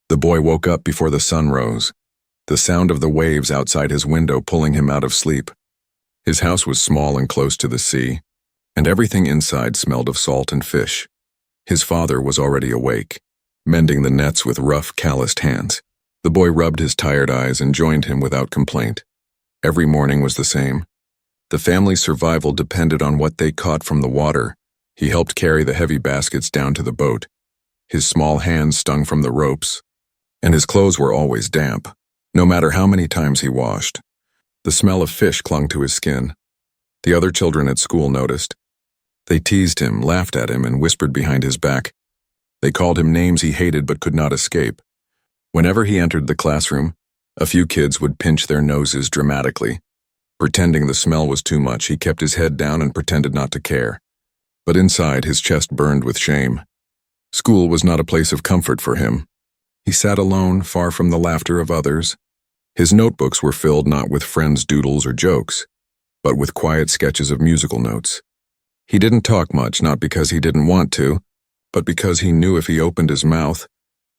The boy woke up before the sun rose, the sound of the waves outside his window pulling him out of sleep. His house was small and close to the sea, and everything inside smelled of salt and fish. His father was already awake, mending the nets with rough, calloused hands. The boy rubbed his tired eyes and joined him without complaint. Every morning was the same. The family's survival depended on what they caught from the water. He helped carry the heavy baskets down to the boat. His small hands stung from the ropes, and his clothes were always damp, no matter how many times he washed. The smell of fish clung to his skin. The other children at school noticed. They teased him, laughed at him, and whispered behind his back. They called him names he hated but could not escape. Whenever he entered the classroom, a few kids would pinch their noses dramatically. Pretending the smell was too much, he kept his head down and pretended not to care. But inside, his chest burned with shame. School was not a place of comfort for him. He sat alone, far from the laughter of others. His notebooks were filled not with friends' doodles or jokes, but with quiet sketches of musical notes. He didn't talk much, not because he didn't want to, but because he knew if he opened his mouth,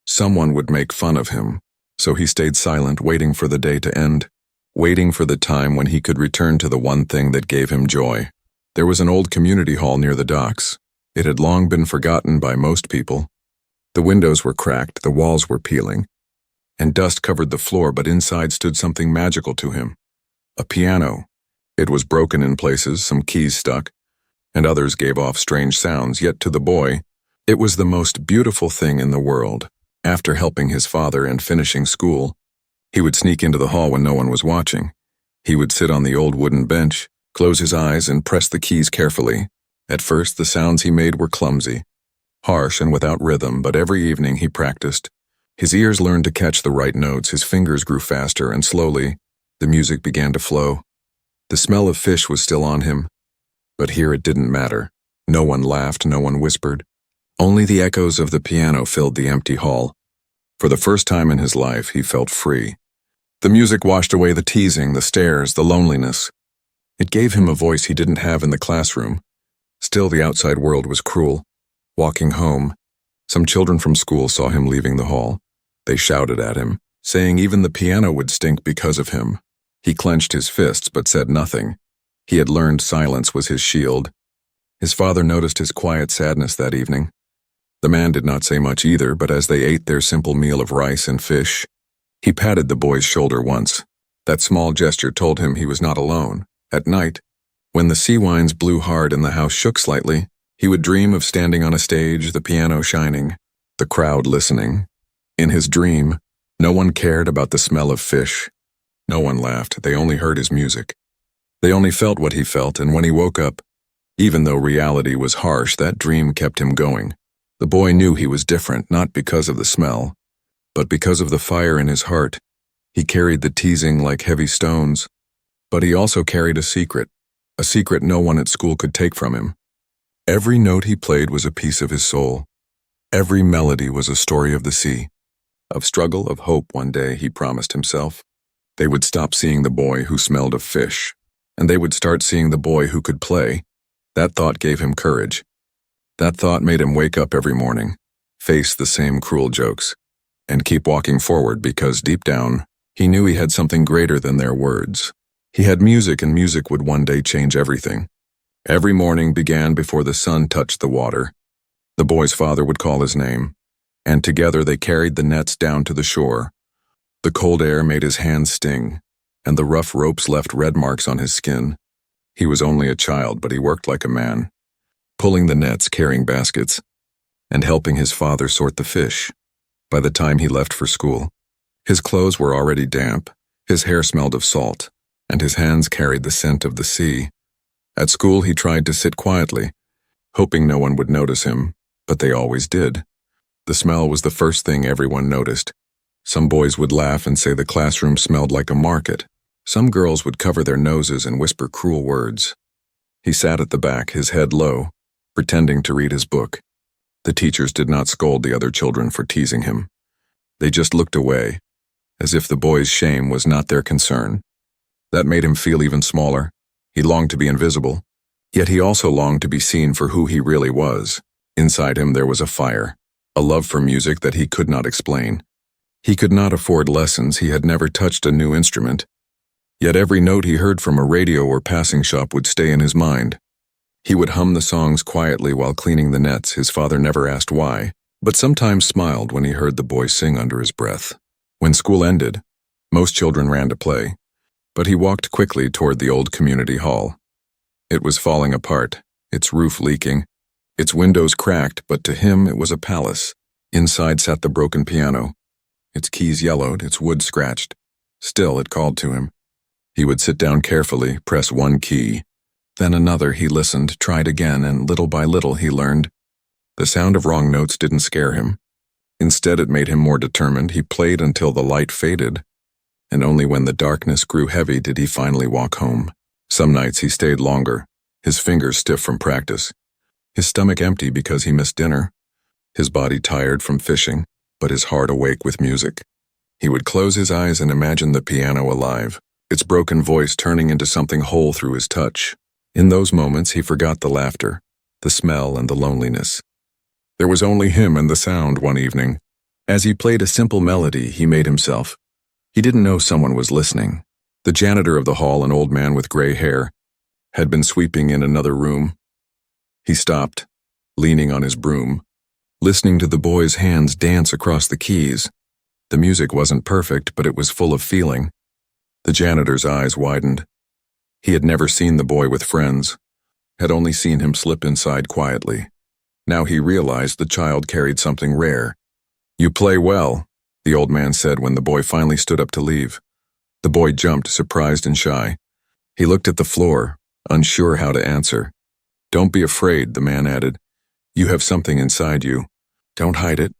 someone would make fun of him. So he stayed silent, waiting for the day to end, waiting for the time when he could return to the one thing that gave him joy. There was an old community hall near the docks. It had long been forgotten by most people. The windows were cracked, the walls were peeling, and dust covered the floor, but inside stood something magical to him. A piano. It was broken in places, some keys stuck, and others gave off strange sounds, yet to the boy, it was the most beautiful thing in the world. After helping his father and finishing school, he would sneak into the hall when no one was watching. He would sit on the old wooden bench, close his eyes, and press the keys carefully. At first, the sounds he made were clumsy, harsh and without rhythm, but every evening he practiced. His ears learned to catch the right notes, his fingers grew faster, and slowly, the music began to flow. The smell of fish was still on him, but here it didn't matter. No one laughed, no one whispered. Only the echoes of the piano filled the empty hall. For the first time in his life, he felt free. The music washed away the teasing, the stares, the loneliness. It gave him a voice he didn't have in the classroom. Still, the outside world was cruel. Walking home, some children from school saw him leaving the hall. They shouted at him, saying even the piano would stink because of him. He clenched his fists but said nothing. He had learned silence was his shield. His father noticed his quiet sadness that evening. The man did not say much either, but as they ate their simple meal of rice and fish, he patted the boy's shoulder once. That small gesture told him he was not alone. At night, when the sea winds blew hard and the house shook slightly, he would dream of standing on a stage, the piano shining, the crowd listening. In his dream, no one cared about the smell of fish. No one laughed, they only heard his music. They only felt what he felt, and when he woke up, even though reality was harsh, that dream kept him going. The boy knew he was different, not because of the smell, but because of the fire in his heart. He carried the teasing like heavy stones, but he also carried a secret no one at school could take from him. Every note he played was a piece of his soul. Every melody was a story of the sea, of struggle, of hope. One day, he promised himself, they would stop seeing the boy who smelled of fish, and they would start seeing the boy who could play. That thought gave him courage. That thought made him wake up every morning, face the same cruel jokes, and keep walking forward because deep down, he knew he had something greater than their words. He had music, and music would one day change everything. Every morning began before the sun touched the water. The boy's father would call his name, and together they carried the nets down to the shore. The cold air made his hands sting, and the rough ropes left red marks on his skin. He was only a child, but he worked like a man, pulling the nets, carrying baskets, and helping his father sort the fish. By the time he left for school, his clothes were already damp, his hair smelled of salt, and his hands carried the scent of the sea. At school, he tried to sit quietly, hoping no one would notice him, but they always did. The smell was the first thing everyone noticed. Some boys would laugh and say the classroom smelled like a market. Some girls would cover their noses and whisper cruel words. He sat at the back, his head low, pretending to read his book. The teachers did not scold the other children for teasing him. They just looked away, as if the boy's shame was not their concern. That made him feel even smaller. He longed to be invisible, yet he also longed to be seen for who he really was. Inside him there was a fire, a love for music that he could not explain. He could not afford lessons, he had never touched a new instrument. Yet every note he heard from a radio or passing shop would stay in his mind. He would hum the songs quietly while cleaning the nets. His father never asked why, but sometimes smiled when he heard the boy sing under his breath. When school ended, most children ran to play, but he walked quickly toward the old community hall. It was falling apart, its roof leaking, its windows cracked, but to him it was a palace. Inside sat the broken piano, its keys yellowed, its wood scratched. Still it called to him. He would sit down carefully, press one key, then another. He listened, tried again, and little by little he learned. The sound of wrong notes didn't scare him. Instead, it made him more determined. He played until the light faded, and only when the darkness grew heavy did he finally walk home. Some nights he stayed longer, his fingers stiff from practice, his stomach empty because he missed dinner, his body tired from fishing, but his heart awake with music. He would close his eyes and imagine the piano alive, its broken voice turning into something whole through his touch. In those moments, he forgot the laughter, the smell, and the loneliness. There was only him and the sound one evening. As he played a simple melody, he made himself. He didn't know someone was listening. The janitor of the hall, an old man with gray hair, had been sweeping in another room. He stopped, leaning on his broom, listening to the boy's hands dance across the keys. The music wasn't perfect, but it was full of feeling. The janitor's eyes widened. He had never seen the boy with friends, had only seen him slip inside quietly. Now he realized the child carried something rare. "You play well," the old man said when the boy finally stood up to leave. The boy jumped, surprised and shy. He looked at the floor, unsure how to answer. "Don't be afraid," the man added. "You have something inside you. Don't hide it."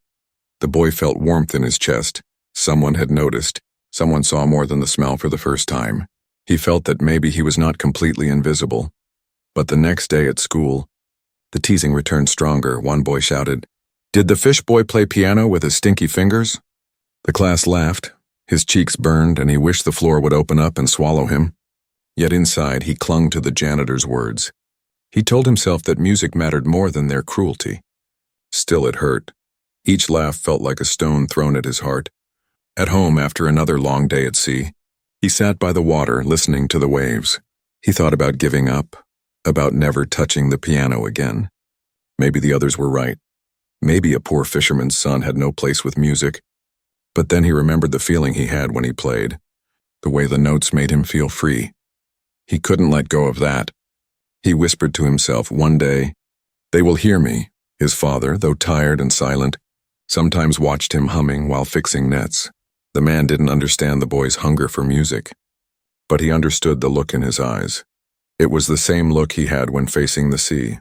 The boy felt warmth in his chest. Someone had noticed. Someone saw more than the smell for the first time. He felt that maybe he was not completely invisible. But the next day at school, the teasing returned stronger. One boy shouted, "Did the fish boy play piano with his stinky fingers?" The class laughed. His cheeks burned, and he wished the floor would open up and swallow him. Yet inside, he clung to the janitor's words. He told himself that music mattered more than their cruelty. Still, it hurt. Each laugh felt like a stone thrown at his heart. At home, after another long day at sea, he sat by the water, listening to the waves. He thought about giving up, about never touching the piano again. Maybe the others were right. Maybe a poor fisherman's son had no place with music. But then he remembered the feeling he had when he played, the way the notes made him feel free. He couldn't let go of that. He whispered to himself, "One day, they will hear me." His father, though tired and silent, sometimes watched him humming while fixing nets. The man didn't understand the boy's hunger for music, but he understood the look in his eyes. It was the same look he had when facing the sea,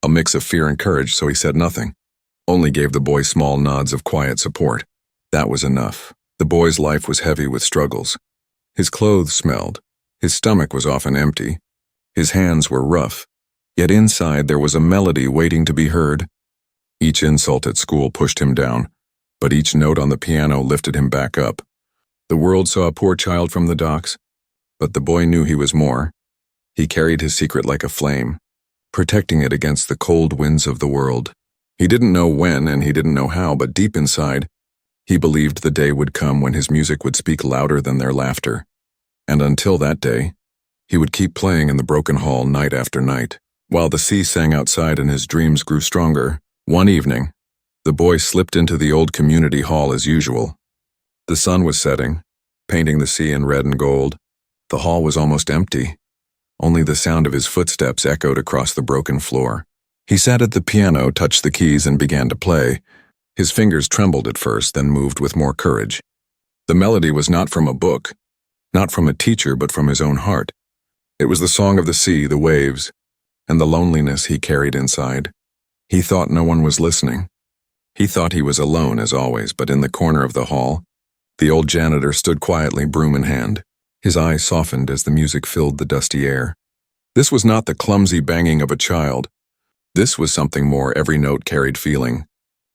a mix of fear and courage, so he said nothing, only gave the boy small nods of quiet support. That was enough. The boy's life was heavy with struggles. His clothes smelled. His stomach was often empty. His hands were rough. Yet inside there was a melody waiting to be heard. Each insult at school pushed him down, but each note on the piano lifted him back up. The world saw a poor child from the docks, but the boy knew he was more. He carried his secret like a flame, protecting it against the cold winds of the world. He didn't know when and he didn't know how, but deep inside, he believed the day would come when his music would speak louder than their laughter. And until that day, he would keep playing in the broken hall night after night. While the sea sang outside and his dreams grew stronger, one evening, the boy slipped into the old community hall as usual. The sun was setting, painting the sea in red and gold. The hall was almost empty. Only the sound of his footsteps echoed across the broken floor. He sat at the piano, touched the keys, and began to play. His fingers trembled at first, then moved with more courage. The melody was not from a book, not from a teacher, but from his own heart. It was the song of the sea, the waves, and the loneliness he carried inside. He thought no one was listening. He thought he was alone, as always, but in the corner of the hall, the old janitor stood quietly, broom in hand. His eyes softened as the music filled the dusty air. This was not the clumsy banging of a child. This was something more. Every note carried feeling.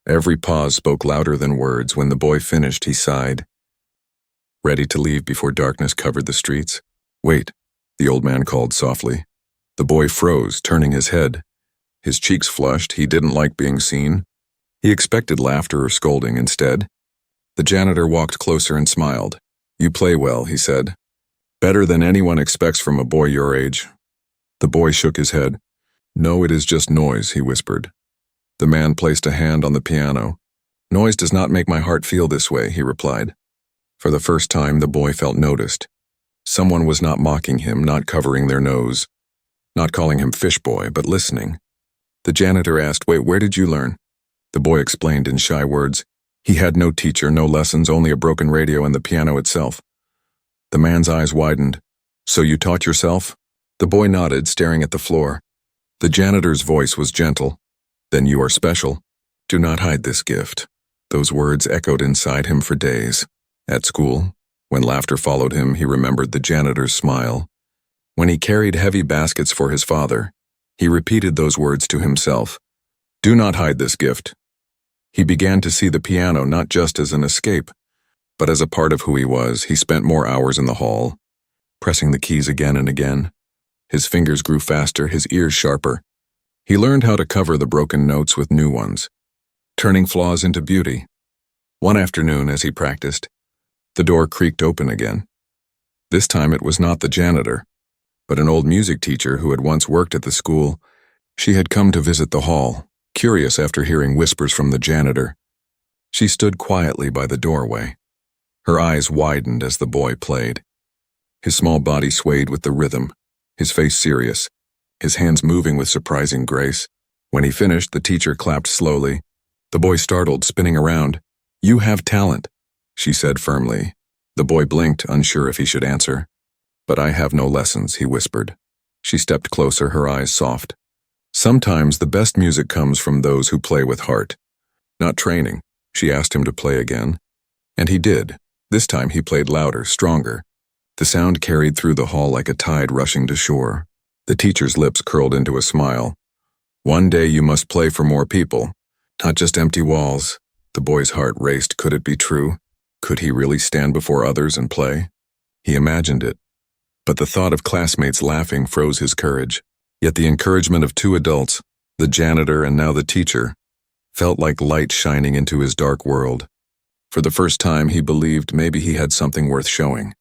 Every pause spoke louder than words. When the boy finished, he sighed, ready to leave before darkness covered the streets. "Wait," the old man called softly. The boy froze, turning his head. His cheeks flushed. He didn't like being seen. He expected laughter or scolding. Instead, The janitor walked closer and smiled. "You play well," he said. "Better than anyone expects from a boy your age." The boy shook his head. "No, it is just noise," he whispered. The man placed a hand on the piano. "Noise does not make my heart feel this way," he replied. For the first time, the boy felt noticed. Someone was not mocking him, not covering their nose, not calling him fish boy, but listening. The janitor asked, "Wait, where did you learn?" The boy explained in shy words. He had no teacher, no lessons, only a broken radio and the piano itself. The man's eyes widened. "So you taught yourself?" The boy nodded, staring at the floor. The janitor's voice was gentle. "Then you are special. Do not hide this gift." Those words echoed inside him for days. At school, when laughter followed him, he remembered the janitor's smile. When he carried heavy baskets for his father, he repeated those words to himself. "Do not hide this gift." He began to see the piano not just as an escape, but as a part of who he was. He spent more hours in the hall, pressing the keys again and again. His fingers grew faster, his ears sharper. He learned how to cover the broken notes with new ones, turning flaws into beauty. One afternoon, as he practiced, the door creaked open again. This time it was not the janitor, but an old music teacher who had once worked at the school. She had come to visit the hall, curious after hearing whispers from the janitor. She stood quietly by the doorway. Her eyes widened as the boy played. His small body swayed with the rhythm, his face serious, his hands moving with surprising grace. When he finished, the teacher clapped slowly. The boy startled, spinning around. "You have talent," she said firmly. The boy blinked, unsure if he should answer. "But I have no lessons," he whispered. She stepped closer, her eyes soft. "Sometimes the best music comes from those who play with heart. Not training." She asked him to play again. And he did. This time he played louder, stronger. The sound carried through the hall like a tide rushing to shore. The teacher's lips curled into a smile. "One day you must play for more people, not just empty walls." The boy's heart raced. Could it be true? Could he really stand before others and play? He imagined it. But the thought of classmates laughing froze his courage. Yet the encouragement of two adults, the janitor and now the teacher, felt like light shining into his dark world. For the first time, he believed maybe he had something worth showing.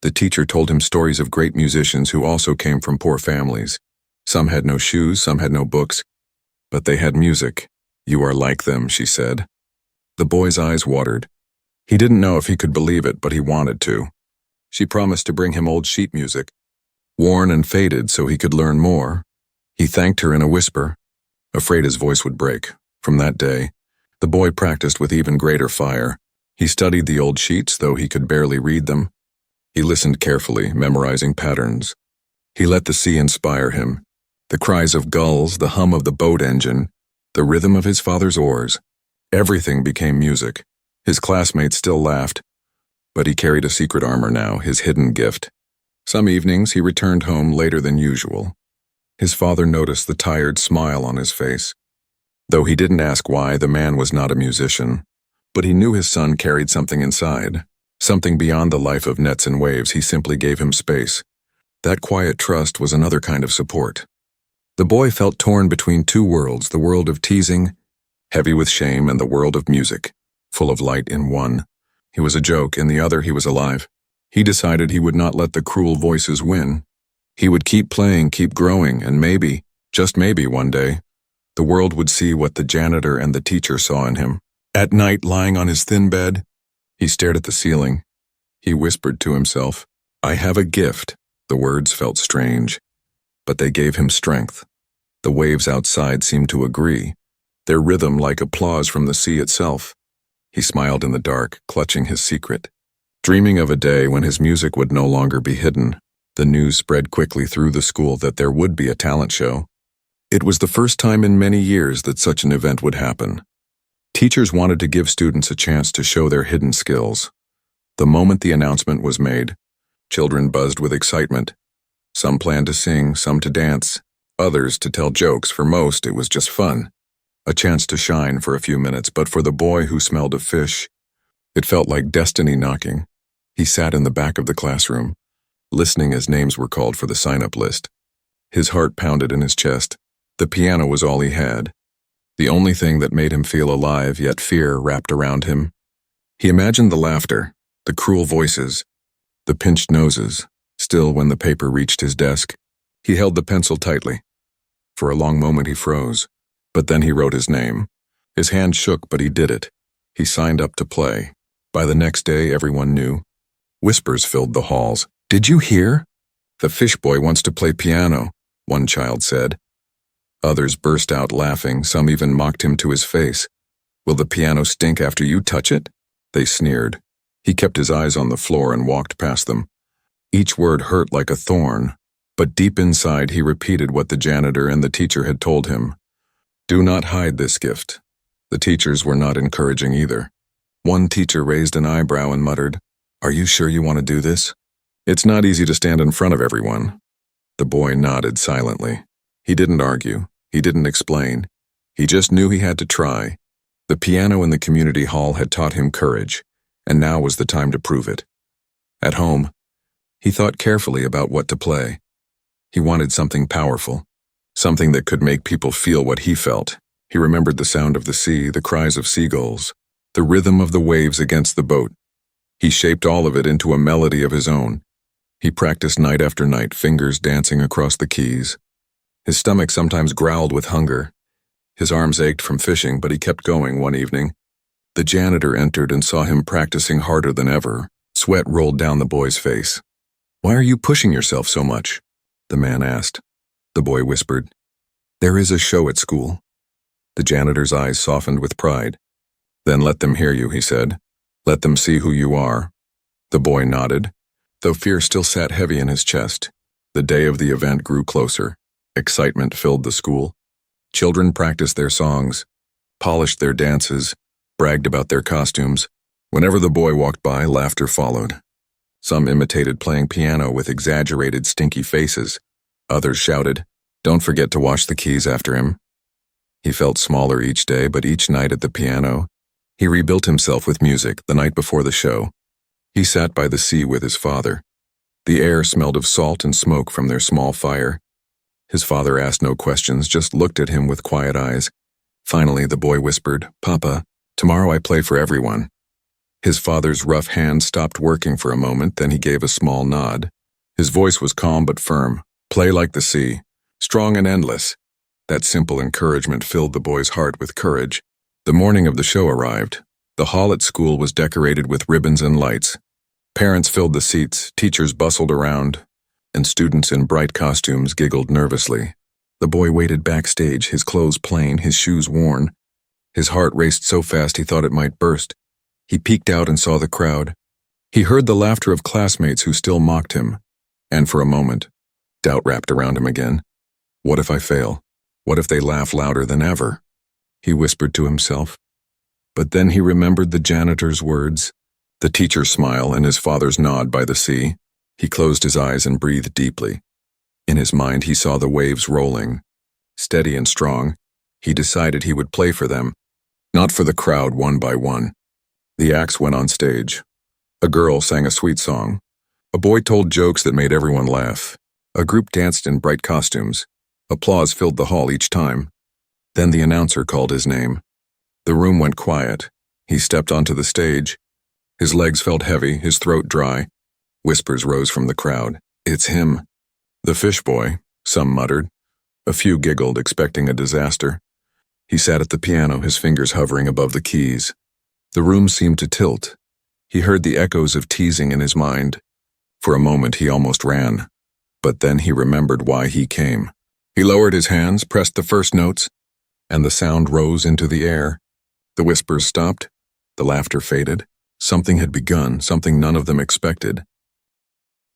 The teacher told him stories of great musicians who also came from poor families. Some had no shoes, some had no books, but they had music. "You are like them," she said. The boy's eyes watered. He didn't know if he could believe it, but he wanted to. She promised to bring him old sheet music, worn and faded so he could learn more. He thanked her in a whisper, afraid his voice would break. From that day, the boy practiced with even greater fire. He studied the old sheets, though he could barely read them. He listened carefully, memorizing patterns. He let the sea inspire him. The cries of gulls, the hum of the boat engine, the rhythm of his father's oars. Everything became music. His classmates still laughed, but he carried a secret armor now, his hidden gift. Some evenings he returned home later than usual. His father noticed the tired smile on his face. Though he didn't ask why, the man was not a musician. But he knew his son carried something inside, something beyond the life of nets and waves. He simply gave him space. That quiet trust was another kind of support. The boy felt torn between two worlds, the world of teasing, heavy with shame, and the world of music, full of light in one. He was a joke, in the other he was alive. He decided he would not let the cruel voices win. He would keep playing, keep growing, and maybe, just maybe one day, the world would see what the janitor and the teacher saw in him. At night, lying on his thin bed, he stared at the ceiling. He whispered to himself, "I have a gift." The words felt strange, but they gave him strength. The waves outside seemed to agree, their rhythm like applause from the sea itself. He smiled in the dark, clutching his secret. Dreaming of a day when his music would no longer be hidden, the news spread quickly through the school that there would be a talent show. It was the first time in many years that such an event would happen. Teachers wanted to give students a chance to show their hidden skills. The moment the announcement was made, children buzzed with excitement. Some planned to sing, some to dance, others to tell jokes. For most, it was just fun. A chance to shine for a few minutes, but for the boy who smelled of fish, it felt like destiny knocking. He sat in the back of the classroom, listening as names were called for the sign-up list. His heart pounded in his chest. The piano was all he had. The only thing that made him feel alive, yet fear wrapped around him. He imagined the laughter, the cruel voices, the pinched noses. Still, when the paper reached his desk, he held the pencil tightly. For a long moment he froze, but then he wrote his name. His hand shook, but he did it. He signed up to play. By the next day, everyone knew. Whispers filled the halls. "Did you hear? The fish boy wants to play piano," one child said. Others burst out laughing, some even mocked him to his face. "Will the piano stink after you touch it?" They sneered. He kept his eyes on the floor and walked past them. Each word hurt like a thorn, but deep inside he repeated what the janitor and the teacher had told him. Do not hide this gift. The teachers were not encouraging either. One teacher raised an eyebrow and muttered, "Are you sure you want to do this? It's not easy to stand in front of everyone." The boy nodded silently. He didn't argue. He didn't explain. He just knew he had to try. The piano in the community hall had taught him courage, and now was the time to prove it. At home, he thought carefully about what to play. He wanted something powerful, something that could make people feel what he felt. He remembered the sound of the sea, the cries of seagulls, the rhythm of the waves against the boat. He shaped all of it into a melody of his own. He practiced night after night, fingers dancing across the keys. His stomach sometimes growled with hunger. His arms ached from fishing, but he kept going. One evening, the janitor entered and saw him practicing harder than ever. Sweat rolled down the boy's face. "Why are you pushing yourself so much?" the man asked. The boy whispered, "There is a show at school." The janitor's eyes softened with pride. "Then let them hear you," he said. "Let them see who you are." The boy nodded, though fear still sat heavy in his chest. The day of the event grew closer. Excitement filled the school. Children practiced their songs, polished their dances, bragged about their costumes. Whenever the boy walked by, laughter followed. Some imitated playing piano with exaggerated, stinky faces. Others shouted, "Don't forget to wash the keys after him." He felt smaller each day, but each night at the piano, he rebuilt himself with music. The night before the show, he sat by the sea with his father. The air smelled of salt and smoke from their small fire. His father asked no questions, just looked at him with quiet eyes. Finally, the boy whispered, "Papa, tomorrow I play for everyone." His father's rough hand stopped working for a moment, then he gave a small nod. His voice was calm but firm. "Play like the sea, strong and endless." That simple encouragement filled the boy's heart with courage. The morning of the show arrived. The hall at school was decorated with ribbons and lights. Parents filled the seats, teachers bustled around, and students in bright costumes giggled nervously. The boy waited backstage, his clothes plain, his shoes worn. His heart raced so fast he thought it might burst. He peeked out and saw the crowd. He heard the laughter of classmates who still mocked him. And for a moment, doubt wrapped around him again. What if I fail? What if they laugh louder than ever? He whispered to himself. But then he remembered the janitor's words, the teacher's smile, and his father's nod by the sea. He closed his eyes and breathed deeply. In his mind, he saw the waves rolling. Steady and strong, he decided he would play for them, not for the crowd one by one. The acts went on stage. A girl sang a sweet song. A boy told jokes that made everyone laugh. A group danced in bright costumes. Applause filled the hall each time. Then the announcer called his name. The room went quiet. He stepped onto the stage. His legs felt heavy, his throat dry. Whispers rose from the crowd. "It's him." "The fish boy," some muttered. A few giggled, expecting a disaster. He sat at the piano, his fingers hovering above the keys. The room seemed to tilt. He heard the echoes of teasing in his mind. For a moment he almost ran. But then he remembered why he came. He lowered his hands, pressed the first notes, and the sound rose into the air. The whispers stopped. The laughter faded. Something had begun, something none of them expected.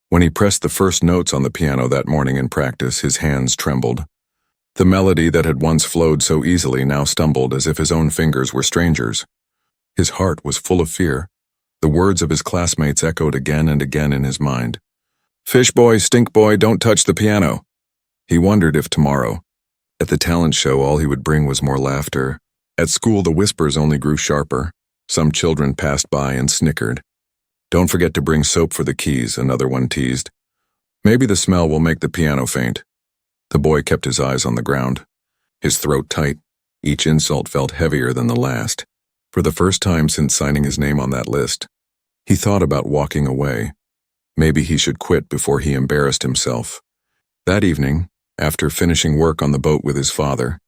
When he pressed the first notes on the piano that morning in practice, his hands trembled. The melody that had once flowed so easily now stumbled as if his own fingers were strangers. His heart was full of fear. The words of his classmates echoed again and again in his mind. "Fish boy, stink boy, don't touch the piano." He wondered if tomorrow, at the talent show, all he would bring was more laughter. At school, the whispers only grew sharper. Some children passed by and snickered. "Don't forget to bring soap for the keys," another one teased. "Maybe the smell will make the piano faint." The boy kept his eyes on the ground, his throat tight. Each insult felt heavier than the last. For the first time since signing his name on that list, he thought about walking away. Maybe he should quit before he embarrassed himself. That evening, after finishing work on the boat with his father,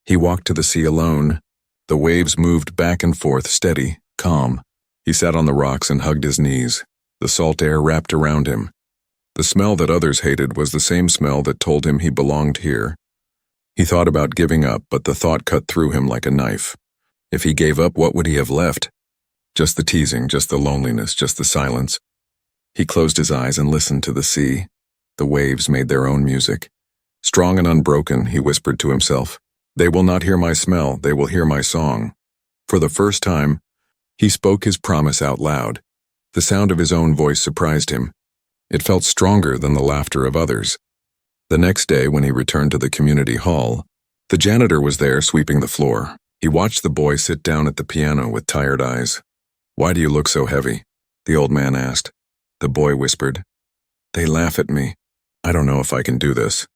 he walked to the sea alone. The waves moved back and forth, steady, calm. He sat on the rocks and hugged his knees. The salt air wrapped around him. The smell that others hated was the same smell that told him he belonged here. He thought about giving up, but the thought cut through him like a knife. If he gave up, what would he have left? Just the teasing, just the loneliness, just the silence. He closed his eyes and listened to the sea. The waves made their own music. Strong and unbroken, he whispered to himself. They will not hear my smell, they will hear my song. For the first time, he spoke his promise out loud. The sound of his own voice surprised him. It felt stronger than the laughter of others. The next day, when he returned to the community hall, the janitor was there sweeping the floor. He watched the boy sit down at the piano with tired eyes. "Why do you look so heavy?" the old man asked. The boy whispered, "They laugh at me. I don't know if I can do this."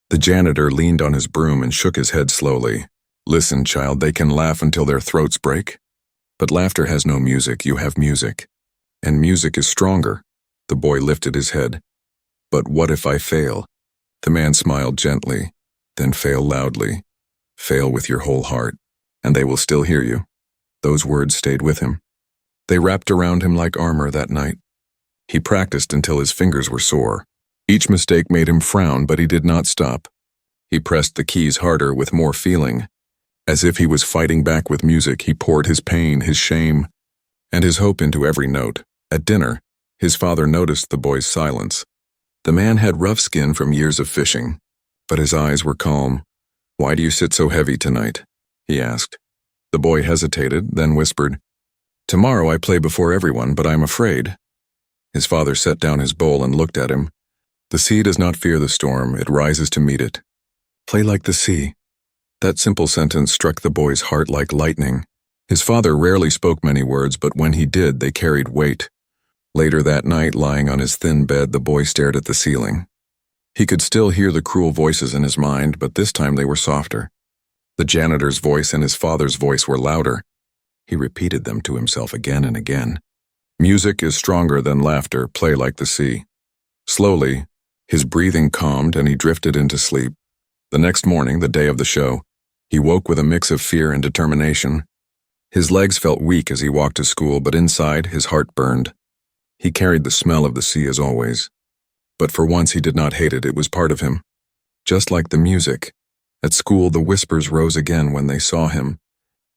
The janitor leaned on his broom and shook his head slowly. "Listen, child, they can laugh until their throats break. But laughter has no music, you have music. And music is stronger." The boy lifted his head. "But what if I fail?" The man smiled gently. "Then fail loudly. Fail with your whole heart, and they will still hear you." Those words stayed with him. They wrapped around him like armor that night. He practiced until his fingers were sore. Each mistake made him frown, but he did not stop. He pressed the keys harder with more feeling. As if he was fighting back with music, he poured his pain, his shame, and his hope into every note. At dinner, his father noticed the boy's silence. The man had rough skin from years of fishing, but his eyes were calm. "Why do you sit so heavy tonight?" he asked. The boy hesitated, then whispered, "Tomorrow I play before everyone, but I'm afraid." His father set down his bowl and looked at him. "The sea does not fear the storm, it rises to meet it. Play like the sea." That simple sentence struck the boy's heart like lightning. His father rarely spoke many words, but when he did, they carried weight. Later that night, lying on his thin bed, the boy stared at the ceiling. He could still hear the cruel voices in his mind, but this time they were softer. The janitor's voice and his father's voice were louder. He repeated them to himself again and again. "Music is stronger than laughter, play like the sea." Slowly, his breathing calmed and he drifted into sleep. The next morning, the day of the show, he woke with a mix of fear and determination. His legs felt weak as he walked to school, but inside, his heart burned. He carried the smell of the sea as always. But for once he did not hate it, it was part of him. Just like the music. At school, the whispers rose again when they saw him.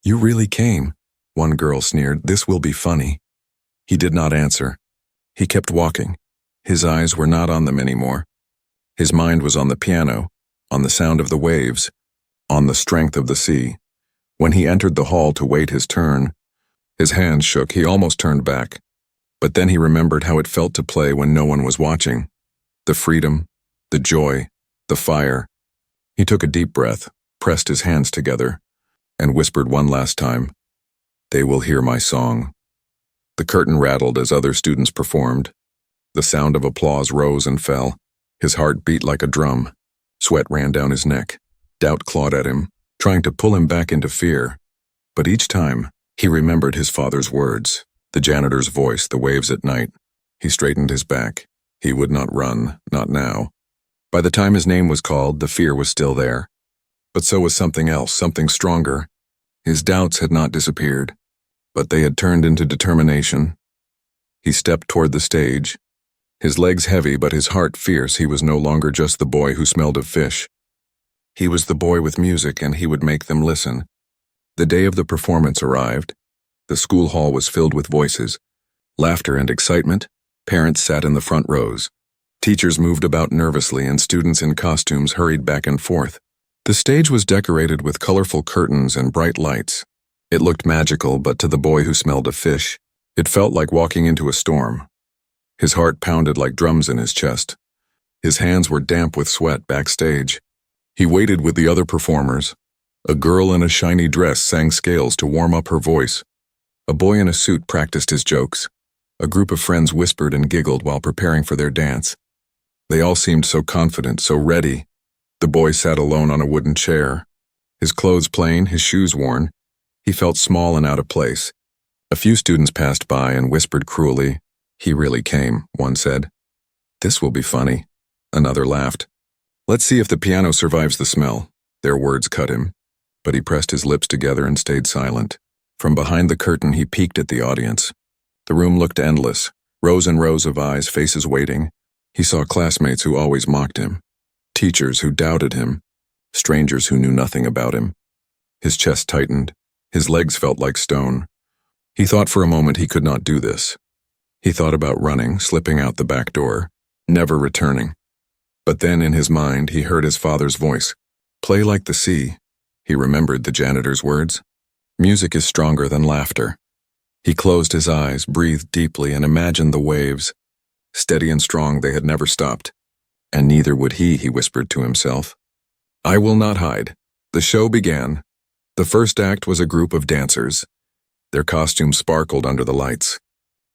"You really came," one girl sneered. "This will be funny." He did not answer. He kept walking. His eyes were not on them anymore. His mind was on the piano, on the sound of the waves, on the strength of the sea. When he entered the hall to wait his turn, his hands shook. He almost turned back. But then he remembered how it felt to play when no one was watching. The freedom, the joy, the fire. He took a deep breath, pressed his hands together, and whispered one last time, "They will hear my song." The curtain rattled as other students performed. The sound of applause rose and fell. His heart beat like a drum. Sweat ran down his neck. Doubt clawed at him, trying to pull him back into fear. But each time, he remembered his father's words, the janitor's voice, the waves at night. He straightened his back. He would not run, not now. By the time his name was called, the fear was still there. But so was something else, something stronger. His doubts had not disappeared, but they had turned into determination. He stepped toward the stage. His legs heavy, but his heart fierce. He was no longer just the boy who smelled of fish. He was the boy with music, and he would make them listen. The day of the performance arrived. The school hall was filled with voices, laughter and excitement. Parents sat in the front rows. Teachers moved about nervously, and students in costumes hurried back and forth. The stage was decorated with colorful curtains and bright lights. It looked magical, but to the boy who smelled of fish, it felt like walking into a storm. His heart pounded like drums in his chest. His hands were damp with sweat backstage. He waited with the other performers. A girl in a shiny dress sang scales to warm up her voice. A boy in a suit practiced his jokes. A group of friends whispered and giggled while preparing for their dance. They all seemed so confident, so ready. The boy sat alone on a wooden chair. His clothes plain, his shoes worn. He felt small and out of place. A few students passed by and whispered cruelly, "He really came," one said. "This will be funny." Another laughed. "Let's see if the piano survives the smell." Their words cut him, but he pressed his lips together and stayed silent. From behind the curtain, he peeked at the audience. The room looked endless, rows and rows of eyes, faces waiting. He saw classmates who always mocked him, teachers who doubted him, strangers who knew nothing about him. His chest tightened. His legs felt like stone. He thought for a moment he could not do this. He thought about running, slipping out the back door, never returning. But then in his mind, he heard his father's voice. "Play like the sea." He remembered the janitor's words. Music is stronger than laughter. He closed his eyes, breathed deeply, and imagined the waves. Steady and strong, they had never stopped. And neither would he whispered to himself. "I will not hide." The show began. The first act was a group of dancers. Their costumes sparkled under the lights,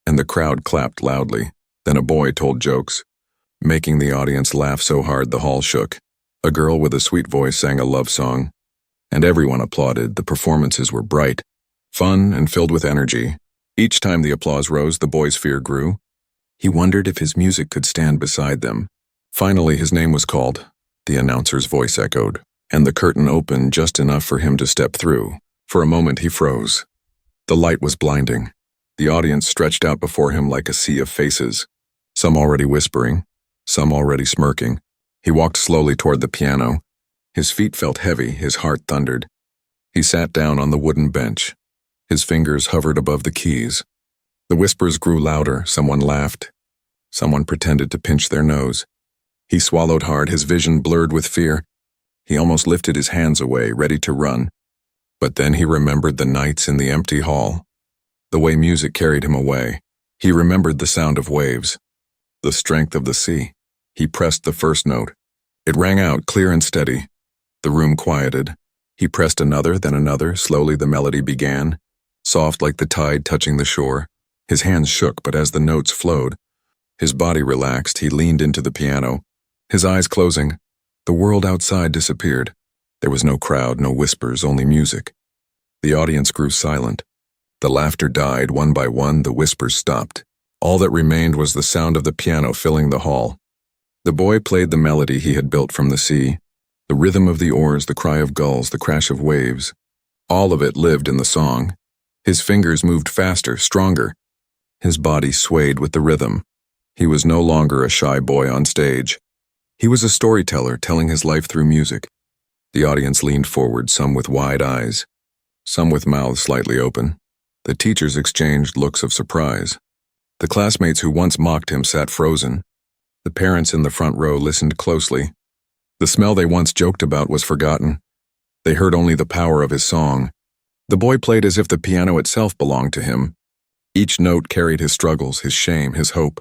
and the crowd clapped loudly. Then a boy told jokes, making the audience laugh so hard the hall shook. A girl with a sweet voice sang a love song, and everyone applauded. The performances were bright, fun, and filled with energy. Each time the applause rose, the boy's fear grew. He wondered if his music could stand beside them. Finally, his name was called. The announcer's voice echoed, and the curtain opened just enough for him to step through. For a moment, he froze. The light was blinding. The audience stretched out before him like a sea of faces, some already whispering, some already smirking. He walked slowly toward the piano. His feet felt heavy, his heart thundered. He sat down on the wooden bench. His fingers hovered above the keys. The whispers grew louder. Someone laughed. Someone pretended to pinch their nose. He swallowed hard, his vision blurred with fear. He almost lifted his hands away, ready to run. But then he remembered the nights in the empty hall, the way music carried him away. He remembered the sound of waves, the strength of the sea. He pressed the first note. It rang out, clear and steady. The room quieted. He pressed another, then another. Slowly the melody began, soft like the tide touching the shore. His hands shook, but as the notes flowed, his body relaxed. He leaned into the piano, his eyes closing. The world outside disappeared. There was no crowd, no whispers, only music. The audience grew silent. The laughter died. One by one, the whispers stopped. All that remained was the sound of the piano filling the hall. The boy played the melody he had built from the sea, the rhythm of the oars, the cry of gulls, the crash of waves. All of it lived in the song. His fingers moved faster, stronger. His body swayed with the rhythm. He was no longer a shy boy on stage. He was a storyteller telling his life through music. The audience leaned forward, some with wide eyes, some with mouths slightly open. The teachers exchanged looks of surprise. The classmates who once mocked him sat frozen. The parents in the front row listened closely. The smell they once joked about was forgotten. They heard only the power of his song. The boy played as if the piano itself belonged to him. Each note carried his struggles, his shame, his hope.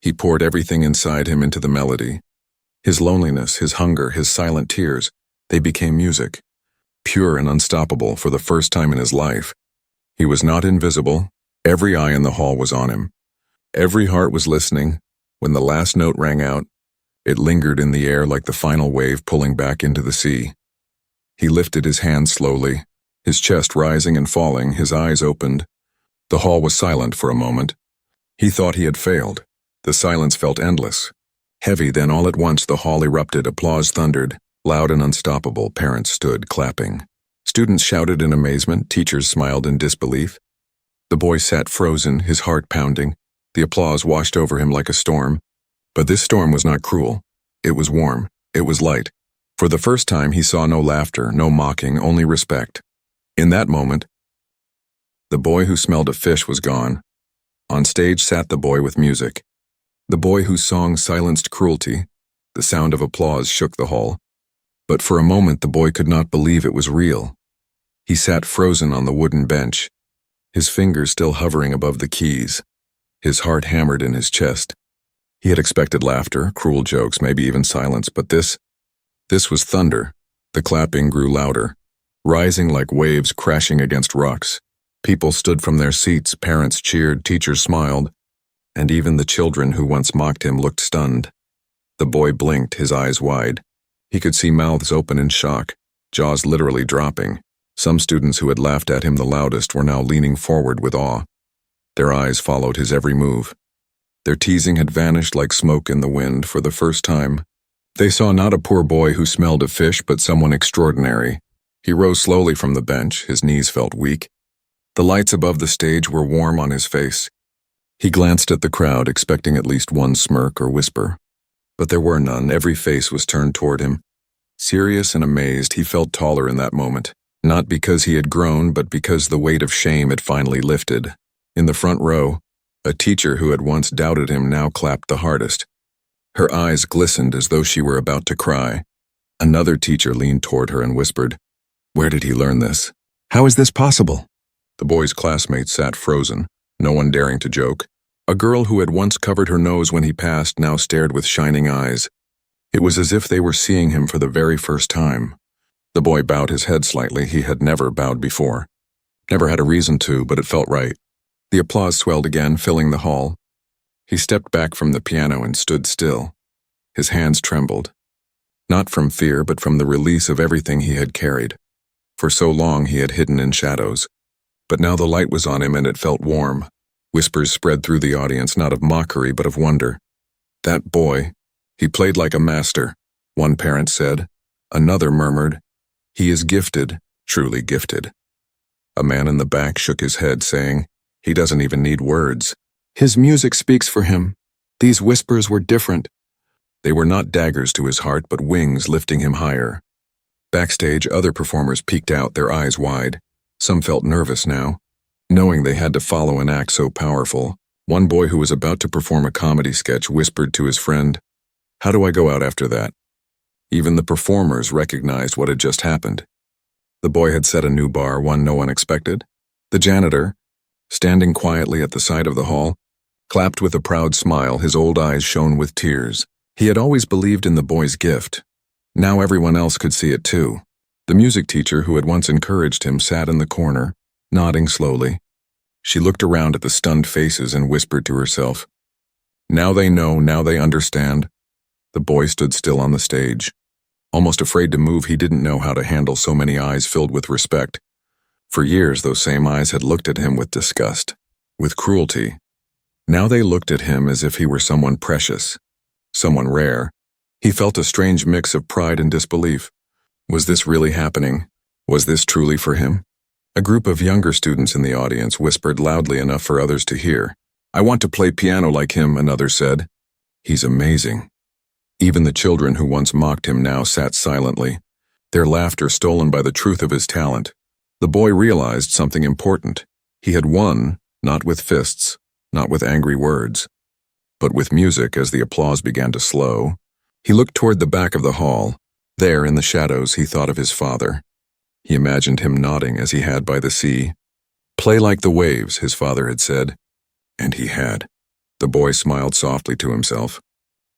He poured everything inside him into the melody. His loneliness, his hunger, his silent tears, they became music, pure and unstoppable for the first time in his life. He was not invisible. Every eye in the hall was on him. Every heart was listening. When the last note rang out, it lingered in the air like the final wave pulling back into the sea. He lifted his hands slowly, his chest rising and falling, his eyes opened. The hall was silent for a moment. He thought he had failed. The silence felt endless, heavy. Then all at once the hall erupted. Applause thundered, loud and unstoppable. Parents stood, clapping. Students shouted in amazement. Teachers smiled in disbelief. The boy sat frozen, his heart pounding. The applause washed over him like a storm. But this storm was not cruel. It was warm. It was light. For the first time, he saw no laughter, no mocking, only respect. In that moment, the boy who smelled of fish was gone. On stage sat the boy with music. The boy whose song silenced cruelty. The sound of applause shook the hall. But for a moment, the boy could not believe it was real. He sat frozen on the wooden bench, his fingers still hovering above the keys, his heart hammered in his chest. He had expected laughter, cruel jokes, maybe even silence, but this was thunder. The clapping grew louder, rising like waves crashing against rocks. People stood from their seats, parents cheered, teachers smiled, and even the children who once mocked him looked stunned. The boy blinked, his eyes wide. He could see mouths open in shock, jaws literally dropping. Some students who had laughed at him the loudest were now leaning forward with awe. Their eyes followed his every move. Their teasing had vanished like smoke in the wind for the first time. They saw not a poor boy who smelled of fish, but someone extraordinary. He rose slowly from the bench, his knees felt weak. The lights above the stage were warm on his face. He glanced at the crowd, expecting at least one smirk or whisper. But there were none. Every face was turned toward him. Serious and amazed, he felt taller in that moment. Not because he had grown, but because the weight of shame had finally lifted. In the front row, a teacher who had once doubted him now clapped the hardest. Her eyes glistened as though she were about to cry. Another teacher leaned toward her and whispered, "Where did he learn this? How is this possible?" The boy's classmates sat frozen, no one daring to joke. A girl who had once covered her nose when he passed now stared with shining eyes. It was as if they were seeing him for the very first time. The boy bowed his head slightly. He had never bowed before. Never had a reason to, but it felt right. The applause swelled again, filling the hall. He stepped back from the piano and stood still. His hands trembled. Not from fear, but from the release of everything he had carried. For so long he had hidden in shadows. But now the light was on him and it felt warm. Whispers spread through the audience, not of mockery, but of wonder. "That boy, he played like a master," one parent said. Another murmured, "He is gifted, truly gifted." A man in the back shook his head, saying, "He doesn't even need words. His music speaks for him." These whispers were different. They were not daggers to his heart, but wings lifting him higher. Backstage, other performers peeked out, their eyes wide. Some felt nervous now, knowing they had to follow an act so powerful. One boy who was about to perform a comedy sketch whispered to his friend, "How do I go out after that?" Even the performers recognized what had just happened. The boy had set a new bar, one no one expected. The janitor, standing quietly at the side of the hall, clapped with a proud smile. His old eyes shone with tears. He had always believed in the boy's gift. Now everyone else could see it too. The music teacher who had once encouraged him sat in the corner, nodding slowly. She looked around at the stunned faces and whispered to herself, "Now they know, now they understand." The boy stood still on the stage. Almost afraid to move, he didn't know how to handle so many eyes filled with respect. For years, those same eyes had looked at him with disgust, with cruelty. Now they looked at him as if he were someone precious, someone rare. He felt a strange mix of pride and disbelief. Was this really happening? Was this truly for him? A group of younger students in the audience whispered loudly enough for others to hear. "I want to play piano like him," another said. "He's amazing." Even the children who once mocked him now sat silently, their laughter stolen by the truth of his talent. The boy realized something important. He had won, not with fists, not with angry words, but with music. As the applause began to slow, he looked toward the back of the hall. There, in the shadows, he thought of his father. He imagined him nodding as he had by the sea. "Play like the waves," his father had said. And he had. The boy smiled softly to himself.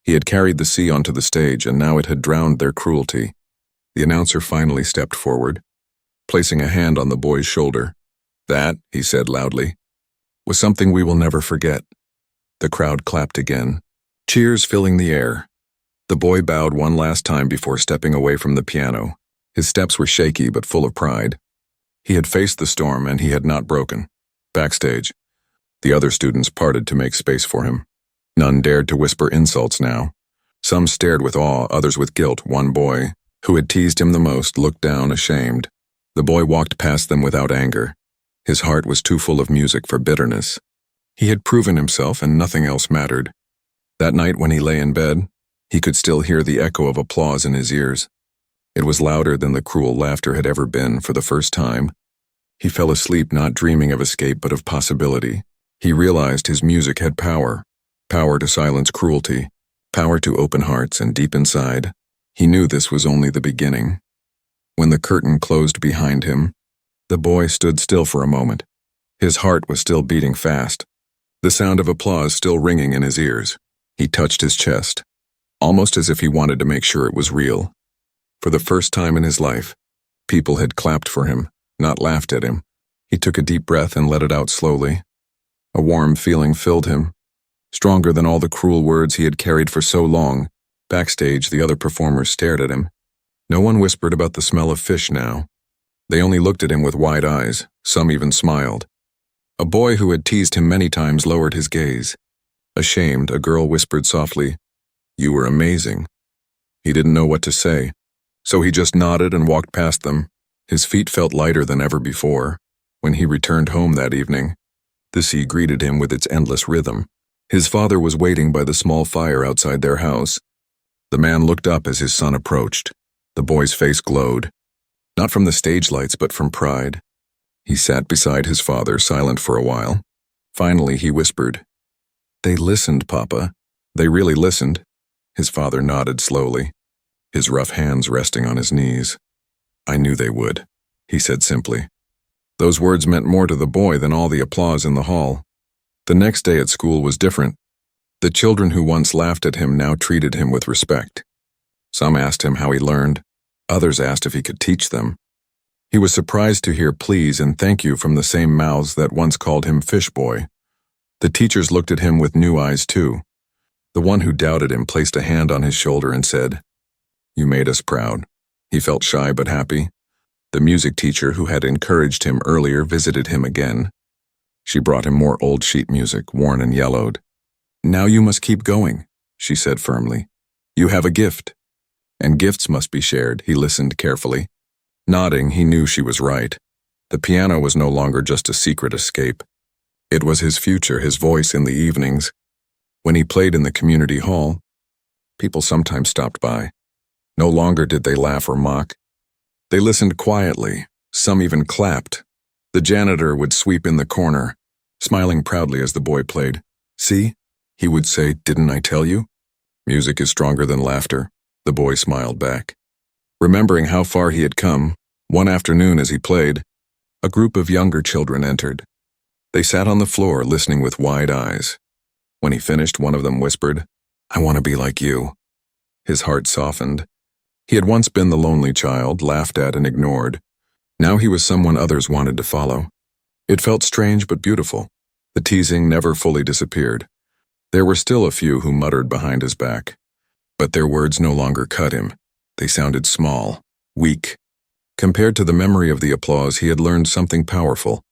He had carried the sea onto the stage, and now it had drowned their cruelty. The announcer finally stepped forward, placing a hand on the boy's shoulder. "That," he said loudly, "was something we will never forget." The crowd clapped again, cheers filling the air. The boy bowed one last time before stepping away from the piano. His steps were shaky but full of pride. He had faced the storm, and he had not broken. Backstage, the other students parted to make space for him. None dared to whisper insults now. Some stared with awe, others with guilt. One boy, who had teased him the most, looked down, ashamed. The boy walked past them without anger. His heart was too full of music for bitterness. He had proven himself, and nothing else mattered. That night when he lay in bed, he could still hear the echo of applause in his ears. It was louder than the cruel laughter had ever been. For the first time, he fell asleep, not dreaming of escape but of possibility. He realized his music had power. Power to silence cruelty, power to open hearts, and deep inside, he knew this was only the beginning. When the curtain closed behind him, the boy stood still for a moment. His heart was still beating fast, the sound of applause still ringing in his ears. He touched his chest, almost as if he wanted to make sure it was real. For the first time in his life, people had clapped for him, not laughed at him. He took a deep breath and let it out slowly. A warm feeling filled him, stronger than all the cruel words he had carried for so long. Backstage, the other performers stared at him. No one whispered about the smell of fish now. They only looked at him with wide eyes, some even smiled. A boy who had teased him many times lowered his gaze. Ashamed, a girl whispered softly, "You were amazing." He didn't know what to say, so he just nodded and walked past them. His feet felt lighter than ever before. When he returned home that evening, the sea greeted him with its endless rhythm. His father was waiting by the small fire outside their house. The man looked up as his son approached. The boy's face glowed, not from the stage lights but from pride. He sat beside his father, silent for a while. Finally, he whispered, "They listened, Papa. They really listened." His father nodded slowly, his rough hands resting on his knees. "I knew they would," he said simply. Those words meant more to the boy than all the applause in the hall. The next day at school was different. The children who once laughed at him now treated him with respect. Some asked him how he learned. Others asked if he could teach them. He was surprised to hear please and thank you from the same mouths that once called him Fish Boy. The teachers looked at him with new eyes too. The one who doubted him placed a hand on his shoulder and said, "You made us proud." He felt shy but happy. The music teacher who had encouraged him earlier visited him again. She brought him more old sheet music, worn and yellowed. "Now you must keep going," she said firmly. "You have a gift. And gifts must be shared." He listened carefully. Nodding, he knew she was right. The piano was no longer just a secret escape. It was his future, his voice in the evenings. When he played in the community hall, people sometimes stopped by. No longer did they laugh or mock. They listened quietly. Some even clapped. The janitor would sweep in the corner, smiling proudly as the boy played. "See?" he would say, "Didn't I tell you?" "Music is stronger than laughter," the boy smiled back. Remembering how far he had come, one afternoon as he played, a group of younger children entered. They sat on the floor listening with wide eyes. When he finished, one of them whispered, "I want to be like you." His heart softened. He had once been the lonely child, laughed at and ignored. Now he was someone others wanted to follow. It felt strange but beautiful. The teasing never fully disappeared. There were still a few who muttered behind his back. But their words no longer cut him. They sounded small, weak. Compared to the memory of the applause, he had learned something powerful.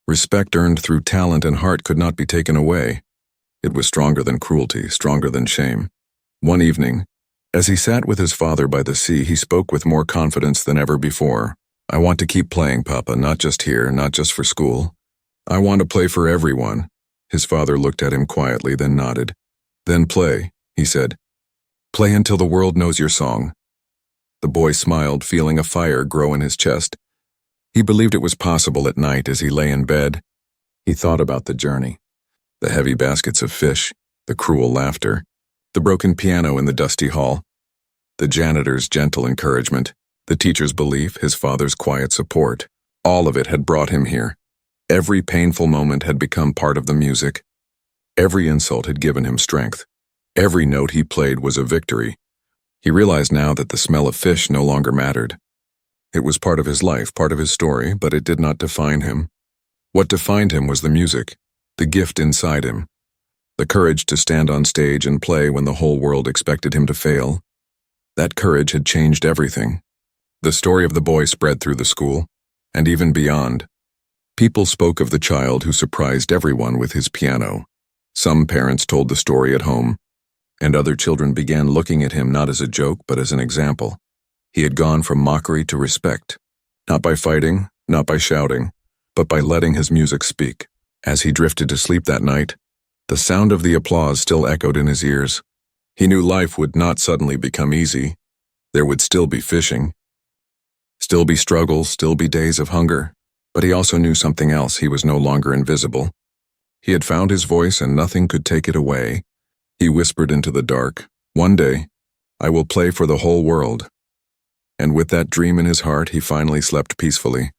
Respect earned through talent and heart could not be taken away. It was stronger than cruelty, stronger than shame. One evening, as he sat with his father by the sea, he spoke with more confidence than ever before. "I want to keep playing, Papa, not just here, not just for school. I want to play for everyone." His father looked at him quietly, then nodded. "Then play," he said. "Play until the world knows your song." The boy smiled, feeling a fire grow in his chest. He believed it was possible at night as he lay in bed. He thought about the journey, the heavy baskets of fish, the cruel laughter, the broken piano in the dusty hall, the janitor's gentle encouragement, the teacher's belief, his father's quiet support. All of it had brought him here. Every painful moment had become part of the music. Every insult had given him strength. Every note he played was a victory. He realized now that the smell of fish no longer mattered. It was part of his life, part of his story, but it did not define him. What defined him was the music, the gift inside him, the courage to stand on stage and play when the whole world expected him to fail. That courage had changed everything. The story of the boy spread through the school, and even beyond. People spoke of the child who surprised everyone with his piano. Some parents told the story at home, and other children began looking at him not as a joke but as an example. He had gone from mockery to respect, not by fighting, not by shouting, but by letting his music speak. As he drifted to sleep that night, the sound of the applause still echoed in his ears. He knew life would not suddenly become easy. There would still be fishing, still be struggles, still be days of hunger. But he also knew something else. He was no longer invisible. He had found his voice and nothing could take it away. He whispered into the dark, "One day, I will play for the whole world." And with that dream in his heart, he finally slept peacefully.